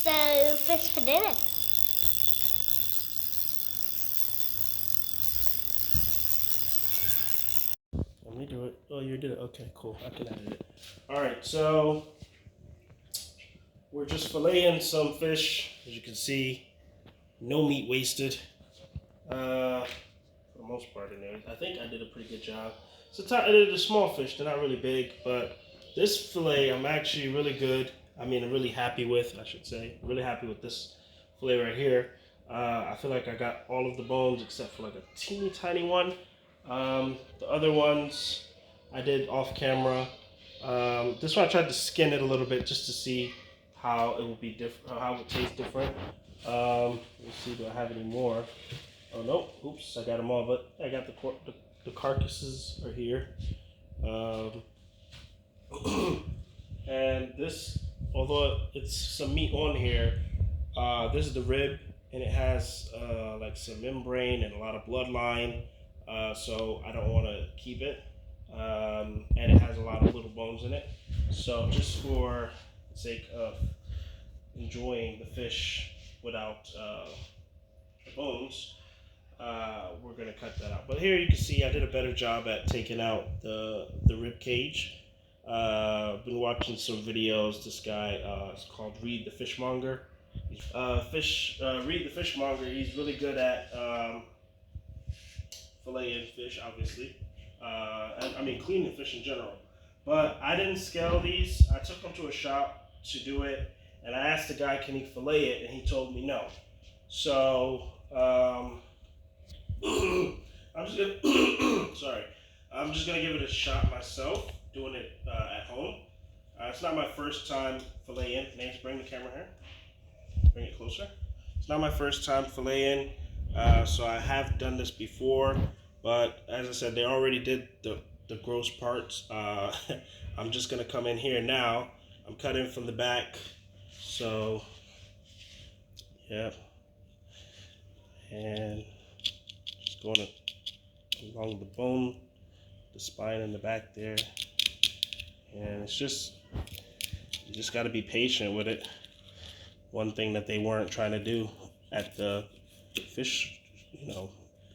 So, fish for dinner. Let me do it. Oh, you did it. Okay, cool. I can edit it. All right, so we're just filleting some fish. As you can see, no meat wasted. For the most part in there. I think I did a pretty good job. I did a small fish. They're not really big, but this fillet I'm actually really good. I'm really happy with, I should say. Really happy with this fillet right here. I feel like I got all of the bones except for like a teeny tiny one. The other ones I did off camera. This one I tried to skin it a little bit just to see how it would be different, how it would taste different. Let's see, do I have any more? Oh no! Oops, I got them all, but I got the carcasses are here. And this, although it's some meat on here, this is the rib, and it has like some membrane and a lot of bloodline. So I don't want to keep it, and it has a lot of little bones in it. So just for the sake of enjoying the fish without the bones. We're gonna cut that out. But here you can see I did a better job at taking out the rib cage. Been watching some videos. This guy, it's called Reed the Fishmonger. Reed the Fishmonger. He's really good at filleting fish, obviously. And cleaning fish in general. But I didn't scale these. I took them to a shop to do it, and I asked the guy, "Can he fillet it?" And he told me no. So. I'm just gonna sorry. I'm just gonna give it a shot myself, doing it at home. It's not my first time filleting. Nance, bring the camera here. Bring it closer. It's not my first time filleting, so I have done this before. But as I said, they already did the gross parts. I'm just gonna come in here now. I'm cutting from the back, so yeah, and just going along the bone, the spine in the back there, and it's just, you just got to be patient with it. One thing that they weren't trying to do at the fish,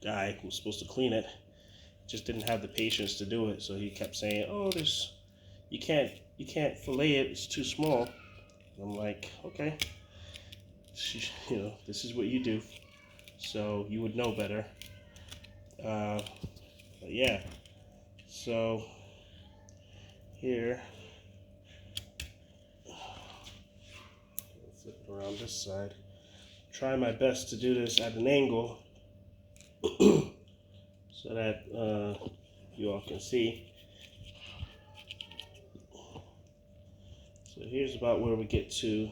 guy who was supposed to clean it, just didn't have the patience to do it. So he kept saying, "Oh, you can't fillet it. It's too small." And I'm like, okay, this is what you do, so you would know better. But yeah, so here, flip it around this side. Try my best to do this at an angle so that you all can see. So here's about where we get to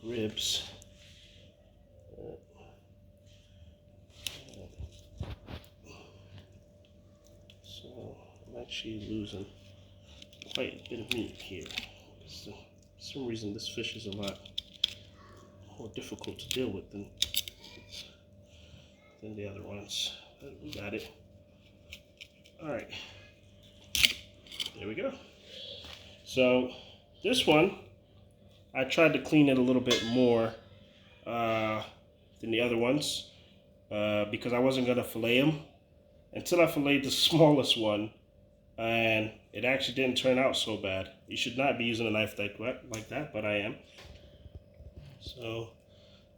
ribs. So I'm actually losing quite a bit of meat here. For some reason this fish is a lot more difficult to deal with than the other ones. But we got it. Alright. There we go. So this one, I tried to clean it a little bit more than the other ones because I wasn't going to fillet them until I filleted the smallest one, and it actually didn't turn out so bad. You should not be using a knife like that, but I am. So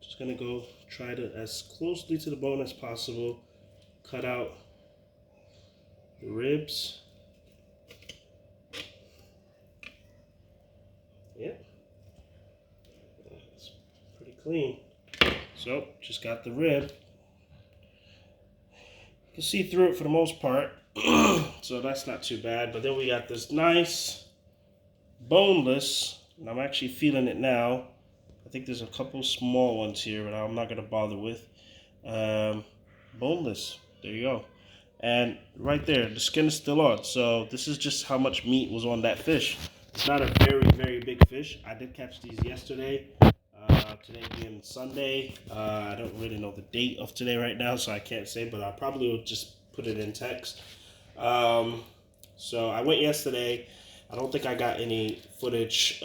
just going to go try to, as closely to the bone as possible, cut out the ribs. Yep. It's pretty clean. So, just got the rib. You can see through it for the most part. So that's not too bad. But then we got this nice boneless, and I'm actually feeling it now. I think there's a couple small ones here, but I'm not going to bother with. Boneless. There you go. And right there, the skin is still on. So this is just how much meat was on that fish. It's not a very, very big fish. I did catch these yesterday. Today being Sunday. I don't really know the date of today right now, so I can't say, but I probably will just put it in text. So I went yesterday. I don't think I got any footage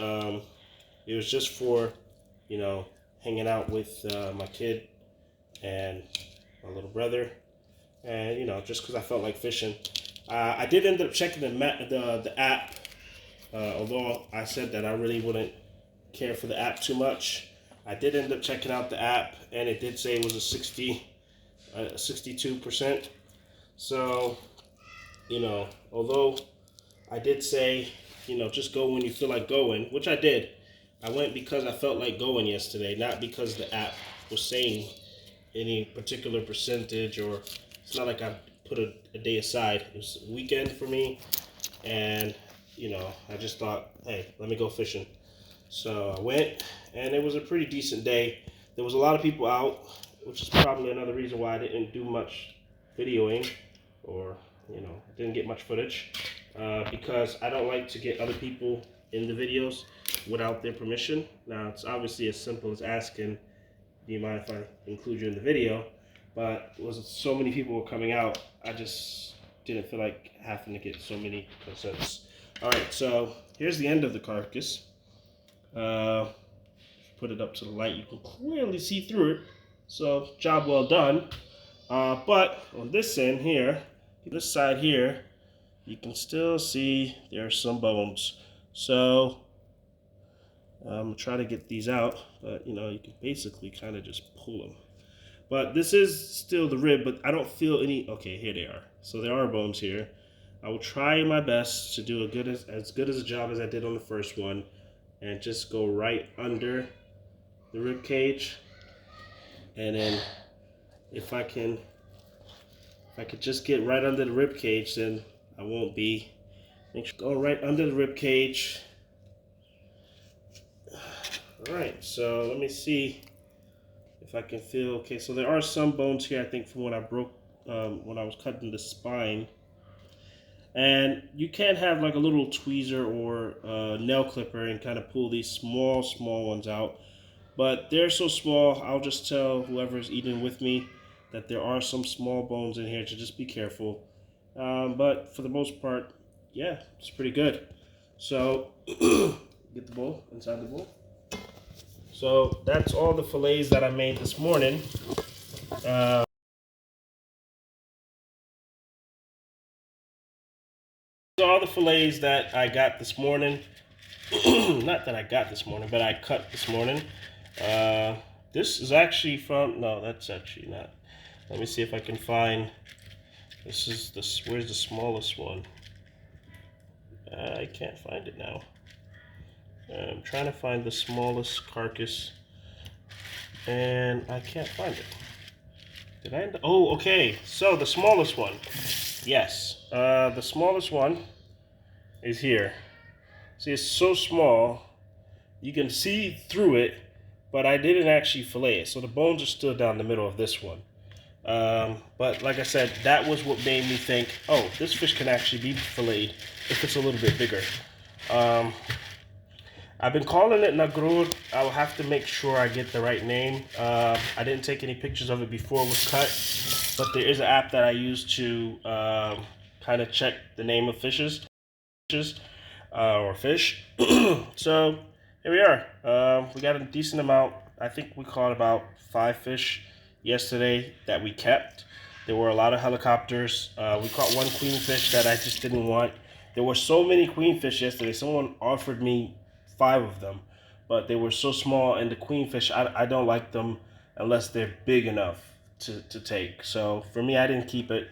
It was just for, you know, hanging out with my kid and my little brother, and you know, just because I felt like fishing. I did end up checking the app, although I said that I really wouldn't care for the app too much. I did end up checking out the app, and it did say it was a 62%. So, you know, although I did say, you know, just go when you feel like going, which I did. I went because I felt like going yesterday, not because the app was saying any particular percentage, or it's not like I put a day aside. It was a weekend for me, and you know, I just thought, hey, let me go fishing. So I went, and it was a pretty decent day. There was a lot of people out, which is probably another reason why I didn't do much videoing, or you know, didn't get much footage, because I don't like to get other people in the videos without their permission. Now, it's obviously as simple as asking, do you mind if I include you in the video? But it was so many people were coming out, I just didn't feel like having to get so many consents. All right, so here's the end of the carcass. Put it up to the light, you can clearly see through it. So job well done. But on this end here, this side here, you can still see there are some bones. So I'm gonna try to get these out, but you know, you can basically kind of just pull them. But this is still the rib, but I don't feel any. Okay, here they are. So there are bones here. I will try my best to do as good as a job as I did on the first one, and just go right under the rib cage. And then if I could just get right under the rib cage, then I won't be. Go right under the rib cage. All right, so let me see if I can feel. Okay, so there are some bones here, I think, from when I broke, when I was cutting the spine. And you can have like a little tweezer or nail clipper and kind of pull these small ones out. But they're so small, I'll just tell whoever's eating with me that there are some small bones in here, to just be careful. But for the most part, yeah, it's pretty good. So get the bowl, inside the bowl. So that's all the fillets that I made this morning. All the fillets that I got this morning. Not that I got this morning, but I cut this morning. This is actually from, no, that's actually not. Let me see if I can find, this is the, where's the smallest one? I can't find it now. I'm trying to find the smallest carcass, and I can't find it. Did I end up, oh, okay, so the smallest one. Yes, the smallest one is here. See, it's so small, you can see through it, but I didn't actually fillet it. So the bones are still down the middle of this one. But like I said, that was what made me think, oh, this fish can actually be filleted if it's a little bit bigger. I've been calling it nagrur. I will have to make sure I get the right name. I didn't take any pictures of it before it was cut, but there is an app that I use to kind of check the name of fishes or fish. So here we are. We got a decent amount. I think we caught about 5 fish yesterday that we kept. There were a lot of helicopters. We caught one queenfish that I just didn't want. There were so many queenfish yesterday. Someone offered me 5 of them, but they were so small, and the queenfish, I don't like them unless they're big enough to take. So for me, I didn't keep it.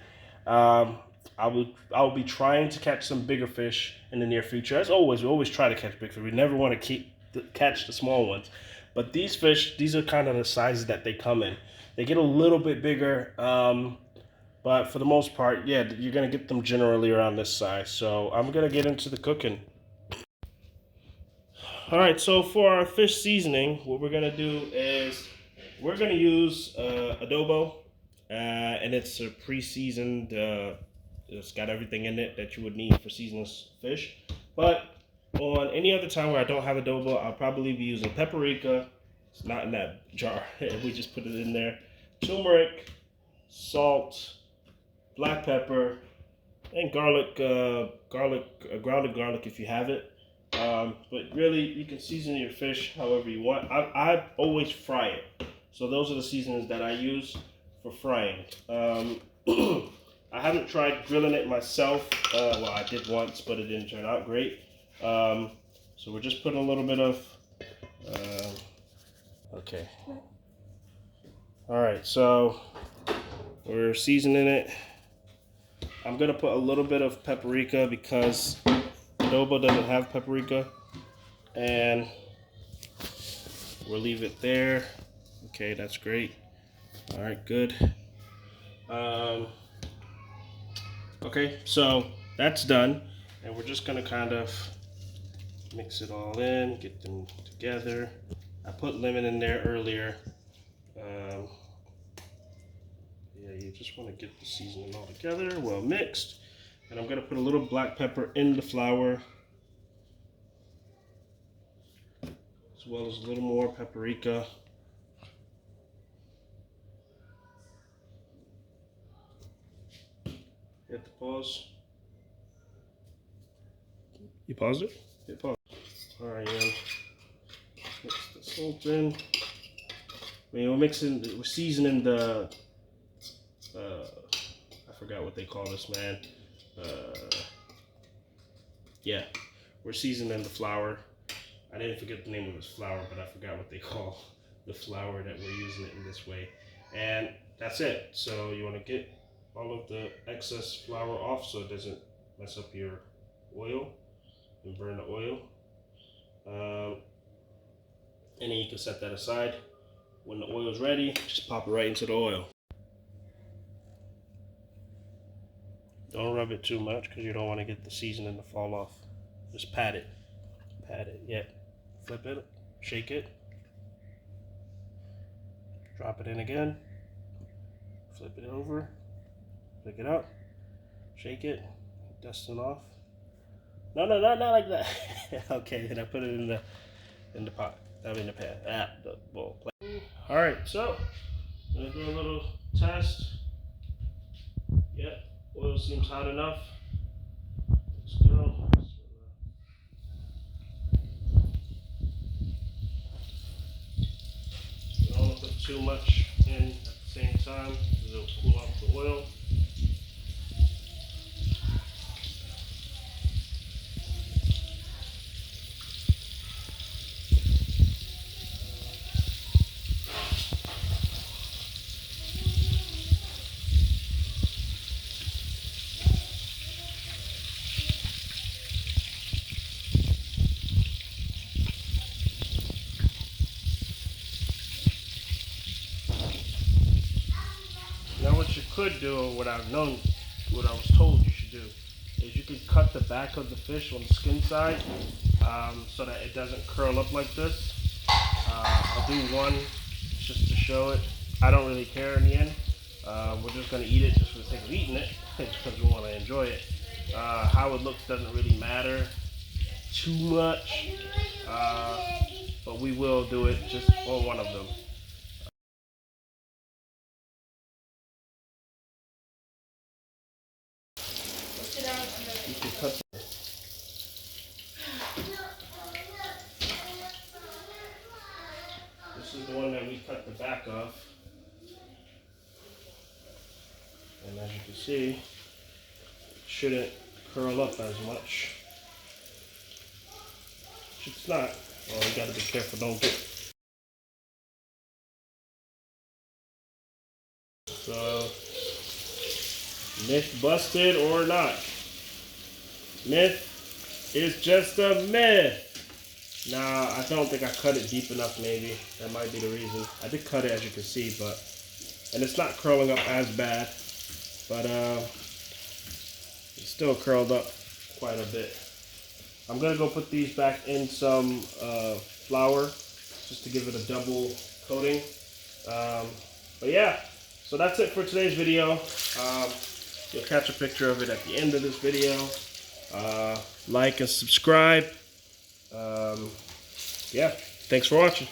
I will be trying to catch some bigger fish in the near future. As always, we always try to catch big fish. We never want to catch the small ones. But these fish, these are kind of the sizes that they come in. They get a little bit bigger, but for the most part, yeah, you're going to get them generally around this size. So I'm going to get into the cooking. All right, so for our fish seasoning, what we're going to do is we're going to use adobo, and it's a pre-seasoned, it's got everything in it that you would need for seasoning fish. But on any other time where I don't have adobo, I'll probably be using paprika. It's not in that jar. We just put it in there. Turmeric, salt, black pepper, and garlic, grounded garlic if you have it. But really, you can season your fish however you want. I always fry it. So those are the seasonings that I use for frying. I haven't tried grilling it myself. Well, I did once, but it didn't turn out great. So we're just putting a little bit of... okay. Alright, so we're seasoning it. I'm going to put a little bit of paprika because adobo doesn't have paprika. And we'll leave it there. Okay, that's great. Alright, good. Okay, so that's done. And we're just going to kind of mix it all in, get them together. I put lemon in there earlier. Yeah, you just want to get the seasoning all together, well mixed. And I'm going to put a little black pepper in the flour, as well as a little more paprika. Hit the pause. You paused it? Hit pause. Alright, mix the salt in. I mean, we're seasoning the, I forgot what they call this, man. Yeah, we're seasoning the flour. I didn't forget the name of this flour, but I forgot what they call the flour that we're using it in this way. And that's it. So you want to get all of the excess flour off so it doesn't mess up your oil and burn the oil. And then you can set that aside. When the oil is ready, just pop it right into the oil. Don't rub it too much because you don't want to get the seasoning to fall off. Just pat it. Pat it, yeah. Flip it, shake it. Drop it in again. Flip it over. Pick it up. Shake it. Dust it off. No, not like that. Okay, then I put it in the pot. In the pan. The bowl. Alright, so I'm gonna do a little test. Yeah, oil seems hot enough. Let's go. You don't want to put too much in at the same time because it'll cool off the oil. Now what you could do, or what I was told you should do, is you could cut the back of the fish on the skin side so that it doesn't curl up like this. I'll do one just to show it. I don't really care in the end. We're just going to eat it just for the sake of eating it because we want to enjoy it. How it looks doesn't really matter too much, but we will do it just on one of them. You can cut. This is the one that we cut the back of. And as you can see, it shouldn't curl up as much. It's not. Well, you gotta be careful, don't get. So, myth busted or not? Myth is just a myth. Nah, I don't think I cut it deep enough, maybe. That might be the reason. I did cut it, as you can see, and it's not curling up as bad, but it's still curled up quite a bit. I'm gonna go put these back in some flour just to give it a double coating. But yeah, so that's it for today's video. You'll catch a picture of it at the end of this video. Like and subscribe. Yeah, thanks for watching.